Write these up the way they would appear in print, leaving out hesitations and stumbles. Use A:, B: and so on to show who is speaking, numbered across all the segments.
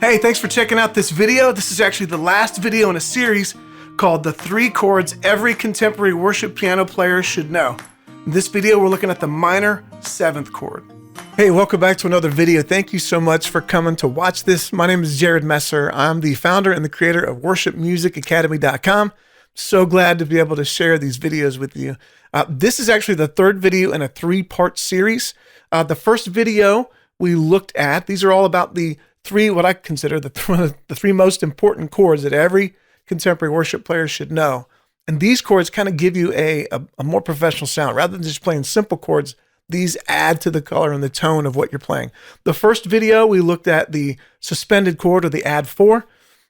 A: Hey, thanks for checking out this video. This is actually the last video in a series called The 3 Chords Every Contemporary Worship Piano Player Should Know. In this video, we're looking at the minor 7th chord. Hey, welcome back to another video. Thank you so much for coming to watch this. My name is Jared Messer. I'm the founder and the creator of worshipmusicacademy.com. So glad to be able to share these videos with you. This is actually the third video in a 3-part series. The first video we looked at, these are all about the what I consider the 3 most important chords that every contemporary worship player should know. And these chords kind of give you a more professional sound. Rather than just playing simple chords, these add to the color and the tone of what you're playing. The first video, we looked at the suspended chord or the add 4.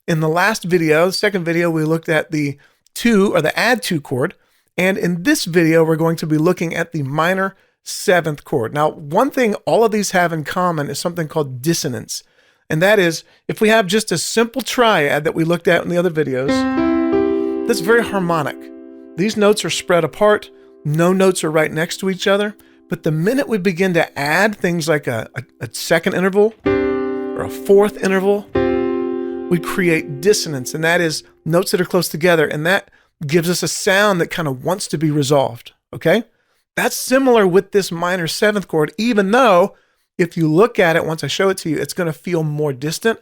A: In the last video, the second video, we looked at the 2 or the add 2 chord. And in this video, we're going to be looking at the minor 7th chord. Now, one thing all of these have in common is something called dissonance. And that is, if we have just a simple triad that we looked at in the other videos, that's very harmonic. These notes are spread apart. No notes are right next to each other. But the minute we begin to add things like a second interval or a fourth interval, we create dissonance. And that is notes that are close together. And that gives us a sound that kind of wants to be resolved. Okay? That's similar with this minor 7th chord, even though if you look at it, once I show it to you, it's going to feel more distant.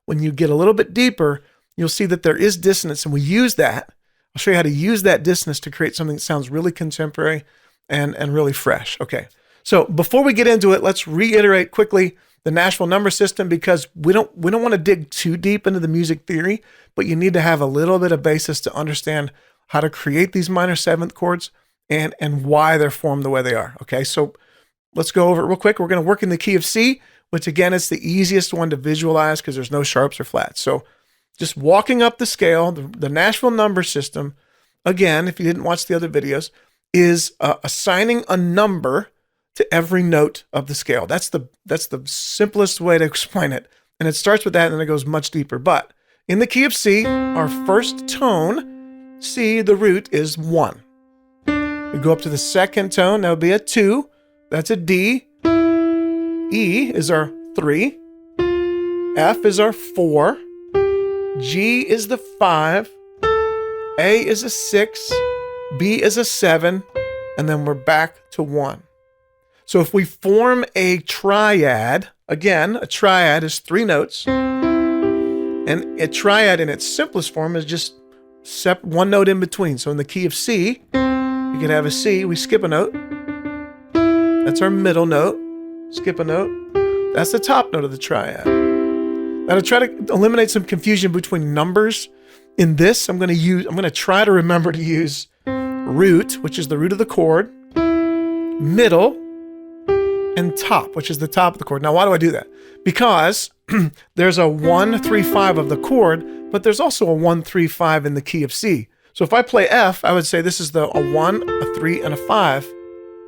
A: When you get a little bit deeper, you'll see that there is dissonance, and we use that. I'll show you how to use that dissonance to create something that sounds really contemporary and really fresh. Okay, so before we get into it, let's reiterate quickly the Nashville number system, because we don't want to dig too deep into the music theory, but you need to have a little bit of basis to understand how to create these minor 7th chords and why they're formed the way they are. Okay, so let's go over it real quick. We're going to work in the key of C, which again is the easiest one to visualize because there's no sharps or flats. So just walking up the scale, the Nashville number system, again, if you didn't watch the other videos, is assigning a number to every note of the scale. That's the simplest way to explain it. And it starts with that and then it goes much deeper. But in the key of C, our first tone, C, the root is 1. We go up to the second tone, that would be a 2. That's a D. E is our 3. F is our 4. G is the 5. A is a 6. B is a 7. And then we're back to 1. So if we form a triad, again, a triad is 3 notes. And a triad in its simplest form is just one note in between. So in the key of C, you could have a C, we skip a note. That's our middle note. Skip a note. That's the top note of the triad. Now to try to eliminate some confusion between numbers, in this I'm going to try to remember to use root, which is the root of the chord, middle, and top, which is the top of the chord. Now why do I do that? Because there's a 1, 3, 5 of the chord, but there's also a 1, 3, 5 in the key of C. So if I play F, I would say this is a 1, a 3, and a 5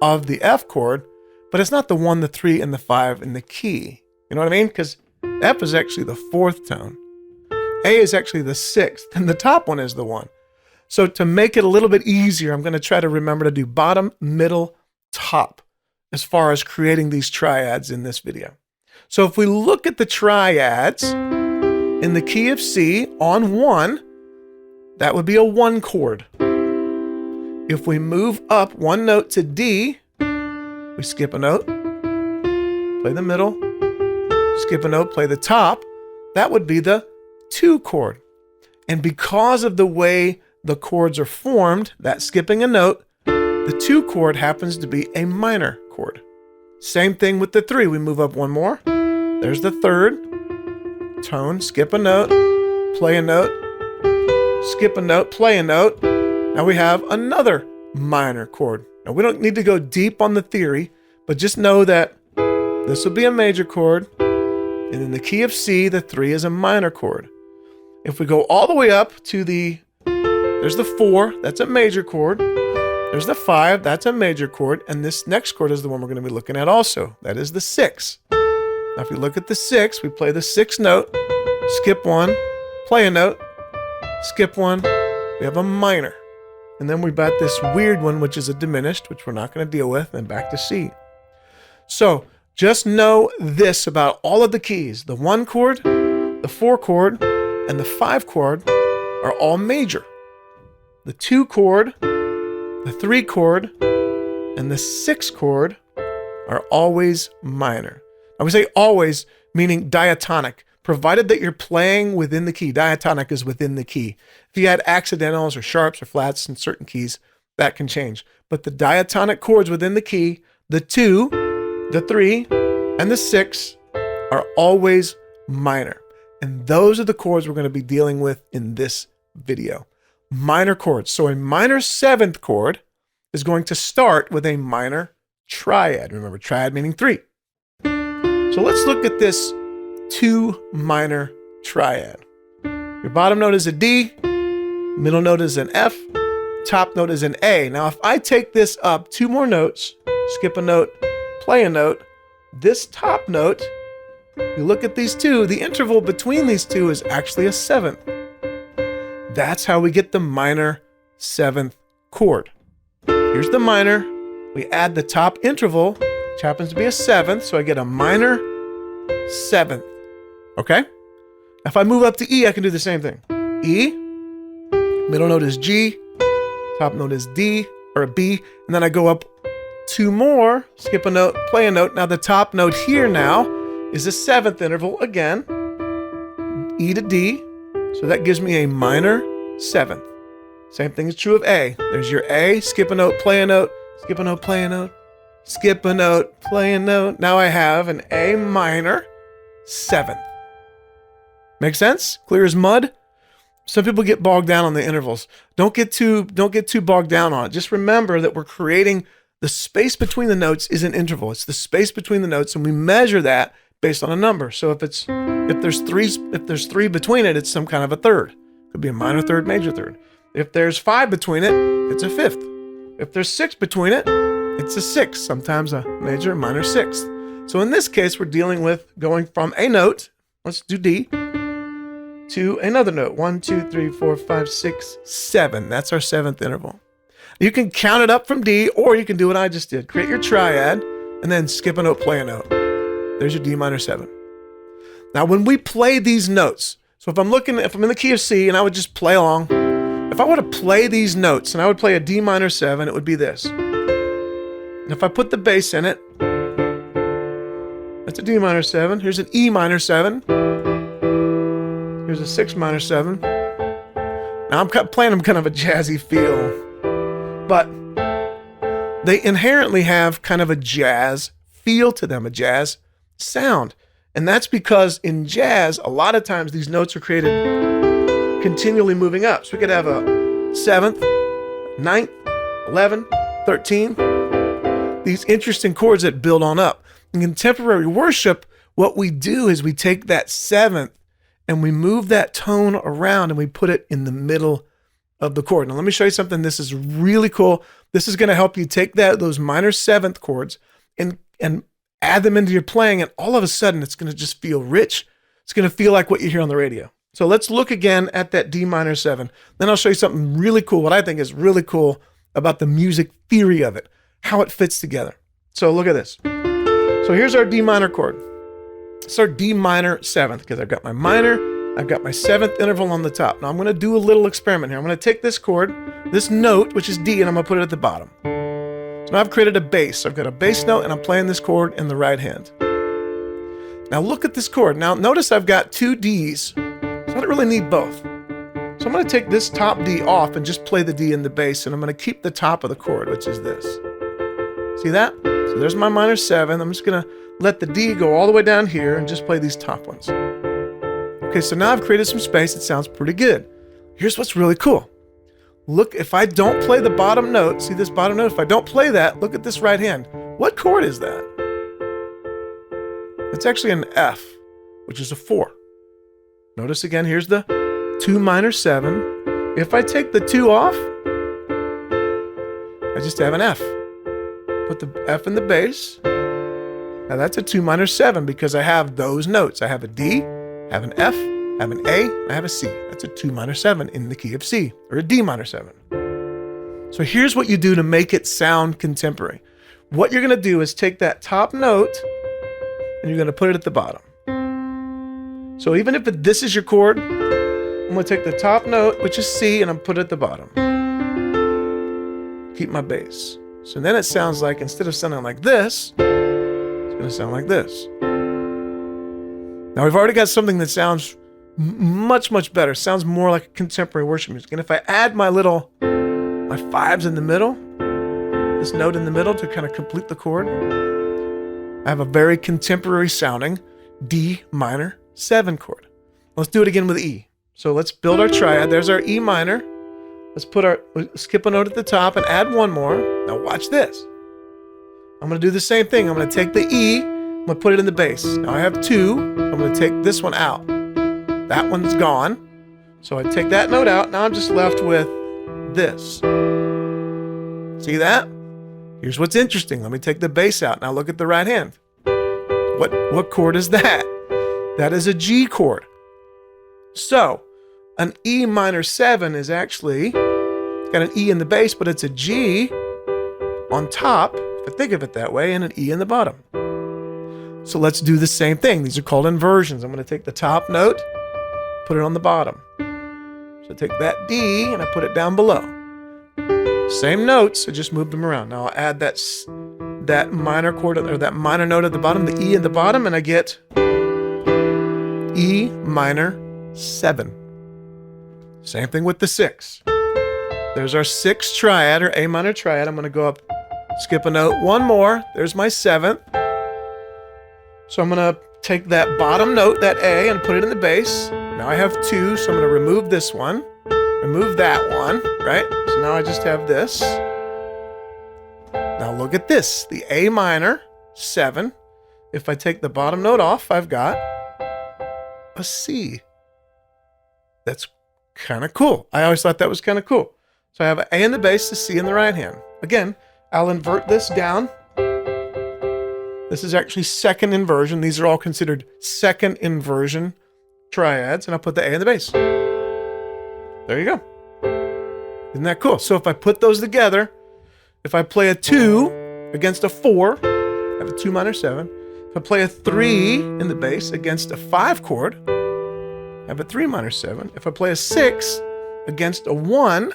A: of the F chord, but it's not the 1, the 3, and the 5 in the key. You know what I mean? Because F is actually the 4th tone. A is actually the 6th, and the top one is the 1. So to make it a little bit easier, I'm going to try to remember to do bottom, middle, top as far as creating these triads in this video. So if we look at the triads in the key of C on 1, that would be a 1 chord. If we move up 1 note to D, we skip a note, play the middle, skip a note, play the top. That would be the 2 chord. And because of the way the chords are formed, that skipping a note, the 2 chord happens to be a minor chord. Same thing with the 3. We move up 1 more. There's the 3rd tone, skip a note, play a note, skip a note, play a note. Now we have another minor chord. Now we don't need to go deep on the theory, but just know that this will be a major chord, and in the key of C, the 3 is a minor chord. If we go all the way up to there's the 4, that's a major chord. There's the 5, that's a major chord, and this next chord is the one we're going to be looking at also. That is the 6. Now if you look at the 6, we play the 6th note, skip 1, play a note, skip 1, we have a minor. And then we've got this weird one, which is a diminished, which we're not going to deal with, and back to C. So just know this about all of the keys. The 1 chord, the 4 chord, and the 5 chord are all major. The 2 chord, the 3 chord, and the 6 chord are always minor. I would say always, meaning diatonic, provided that you're playing within the key. Diatonic is within the key. If you had accidentals or sharps or flats in certain keys, that can change. But the diatonic chords within the key, the 2, the 3, and the 6 are always minor. And those are the chords we're going to be dealing with in this video. Minor chords. So a minor 7th chord is going to start with a minor triad. Remember, triad meaning 3. So let's look at this 2 minor triad. Your bottom note is a D, middle note is an F, top note is an A. Now, if I take this up 2 more notes, skip a note, play a note, this top note, you look at these 2, the interval between these 2 is actually a 7th. That's how we get the minor 7th chord. Here's the minor. We add the top interval, which happens to be a 7th, so I get a minor 7th. Okay? If I move up to E, I can do the same thing. E, middle note is G, top note is D, or a B, and then I go up 2 more, skip a note, play a note. Now the top note here now is a 7th interval again, E to D, so that gives me a minor 7th. Same thing is true of A. There's your A, skip a note, play a note, skip a note, play a note, skip a note, play a note. Now I have an A minor 7th. Make sense? Clear as mud? Some people get bogged down on the intervals. Don't get too bogged down on it. Just remember that we're creating the space between the notes is an interval. It's the space between the notes, and we measure that based on a number. So if there's three between it, it's some kind of a third. Could be a minor third, major third. If there's 5 between it, it's a 5th. If there's 6 between it, it's a 6th, sometimes a major, minor 6th. So in this case, we're dealing with going from a note, let's do D, to another note. 1, 2, 3, 4, 5, 6, 7. That's our 7th interval. You can count it up from D, or you can do what I just did. Create your triad, and then skip a note, play a note. There's your D minor 7. Now, when we play these notes, so if I'm in the key of C, and I would just play along, if I were to play these notes, and I would play a D minor 7, it would be this. And if I put the bass in it, that's a D minor 7. Here's an E minor 7. Here's a 6 minor 7. Now I'm playing them kind of a jazzy feel, but they inherently have kind of a jazz feel to them, a jazz sound. And that's because in jazz, a lot of times these notes are created continually moving up. So we could have a 7th, 9th, 11, 13. These interesting chords that build on up. In contemporary worship, what we do is we take that 7th and we move that tone around and we put it in the middle of the chord. Now let me show you something. This is really cool. This is going to help you take those minor 7th chords and add them into your playing, and all of a sudden it's going to just feel rich. It's going to feel like what you hear on the radio. So let's look again at that D minor 7. Then I'll show you something really cool, what I think is really cool about the music theory of it, how it fits together. So look at this. So here's our D minor chord. It's our D minor 7th, because I've got my minor, I've got my 7th interval on the top. Now I'm going to do a little experiment here. I'm going to take this chord, this note, which is D, and I'm going to put it at the bottom. So now I've created a bass. I've got a bass note, and I'm playing this chord in the right hand. Now look at this chord. Now notice I've got 2 Ds, so I don't really need both. So I'm going to take this top D off and just play the D in the bass, and I'm going to keep the top of the chord, which is this. See that? So there's my minor 7. I'm just going to let the D go all the way down here and just play these top ones. Okay, so now I've created some space. It sounds pretty good. Here's what's really cool. Look, if I don't play the bottom note, see this bottom note? If I don't play that, look at this right hand. What chord is that? It's actually an F, which is a 4. Notice again, here's the 2 minor 7. If I take the 2 off, I just have an F. Put the F in the bass. Now that's a 2 minor 7 because I have those notes. I have a D, I have an F, I have an A, and I have a C. That's a 2 minor 7 in the key of C, or a D minor 7. So here's what you do to make it sound contemporary. What you're going to do is take that top note and you're going to put it at the bottom. So even if this is your chord, I'm gonna take the top note, which is C, and I'm put it at the bottom. Keep my bass. So then it sounds like, instead of sounding like this, it's gonna sound like this. Now we've already got something that sounds much, much better. Sounds more like contemporary worship music. And if I add my fives in the middle, this note in the middle to kind of complete the chord, I have a very contemporary sounding D minor 7 chord. Let's do it again with E. So let's build our triad. There's our E minor. Let's skip a note at the top and add one more. Now watch this. I'm gonna do the same thing. I'm gonna take the E, I'm gonna put it in the bass. Now I have 2, I'm gonna take this one out. That one's gone. So I take that note out. Now I'm just left with this. See that? Here's what's interesting. Let me take the bass out. Now look at the right hand. What chord is that? That is a G chord. So an E minor 7 is actually, it's got an E in the bass, but it's a G on top, if I think of it that way, and an E in the bottom. So let's do the same thing. These are called inversions. I'm going to take the top note, put it on the bottom. So I take that D and I put it down below. Same notes, I just moved them around. Now I'll add that minor chord, or that minor note at the bottom, the E at the bottom, and I get E minor 7. Same thing with the 6. There's our 6th triad, or A minor triad. I'm going to go up, skip a note, one more. There's my 7th. So I'm going to take that bottom note, that A, and put it in the bass. Now I have 2, so I'm going to remove this one, remove that one, right? So now I just have this. Now look at this, the A minor 7. If I take the bottom note off, I've got a C. That's kind of cool. I always thought that was kind of cool. So I have an A in the bass, a C in the right hand. Again, I'll invert this down. This is actually second inversion. These are all considered second inversion triads, and I'll put the A in the bass. There you go. Isn't that cool? So if I put those together, if I play a 2 against a 4, I have a 2 minor 7. If I play a 3 in the bass against a 5 chord, I have a 3 minor 7. If I play a 6 against a 1,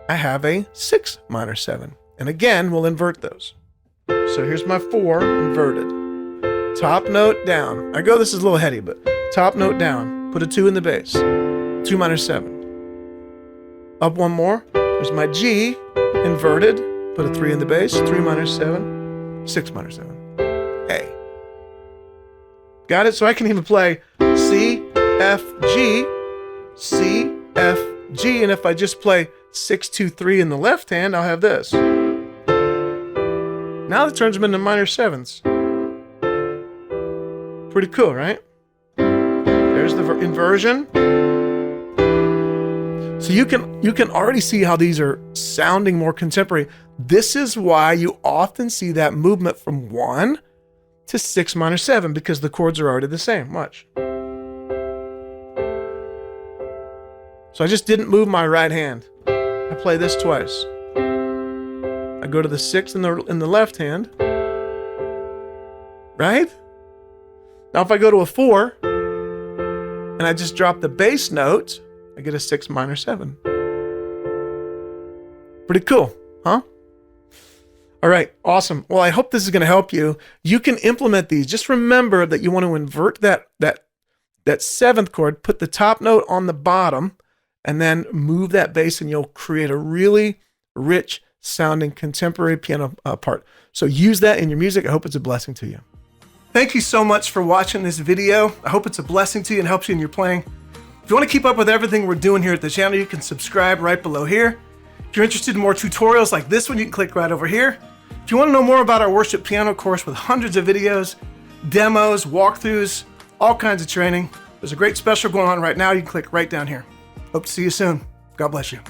A: I have a 6 minor 7. And again, we'll invert those. So here's my 4 inverted. Top note down. This is a little heady, but top note down. Put a 2 in the bass. 2 minor 7. Up one more. There's my G inverted. Put a 3 in the bass. 3 minor 7. 6 minor 7. A. Got it? So I can even play C, F, G, C, F, G, and if I just play 6, 2, 3 in the left hand, I'll have this. Now that turns them into minor 7s. Pretty cool, right? There's the inversion. So you can already see how these are sounding more contemporary. This is why you often see that movement from 1 to 6 minor 7, because the chords are already the same. Watch. So I just didn't move my right hand. I play this twice. I go to the 6 in the left hand. Right? Now if I go to a 4 and I just drop the bass note, I get a 6 minor 7. Pretty cool, huh? All right, awesome. Well, I hope this is going to help you. You can implement these. Just remember that you want to invert that 7th chord, put the top note on the bottom, and then move that bass, and you'll create a really rich sounding contemporary piano part. So use that in your music. I hope it's a blessing to you. Thank you so much for watching this video. I hope it's a blessing to you and helps you in your playing. If you want to keep up with everything we're doing here at the channel, you can subscribe right below here. If you're interested in more tutorials like this one, you can click right over here. If you want to know more about our worship piano course with hundreds of videos, demos, walkthroughs, all kinds of training, there's a great special going on right now. You can click right down here. Hope to see you soon. God bless you.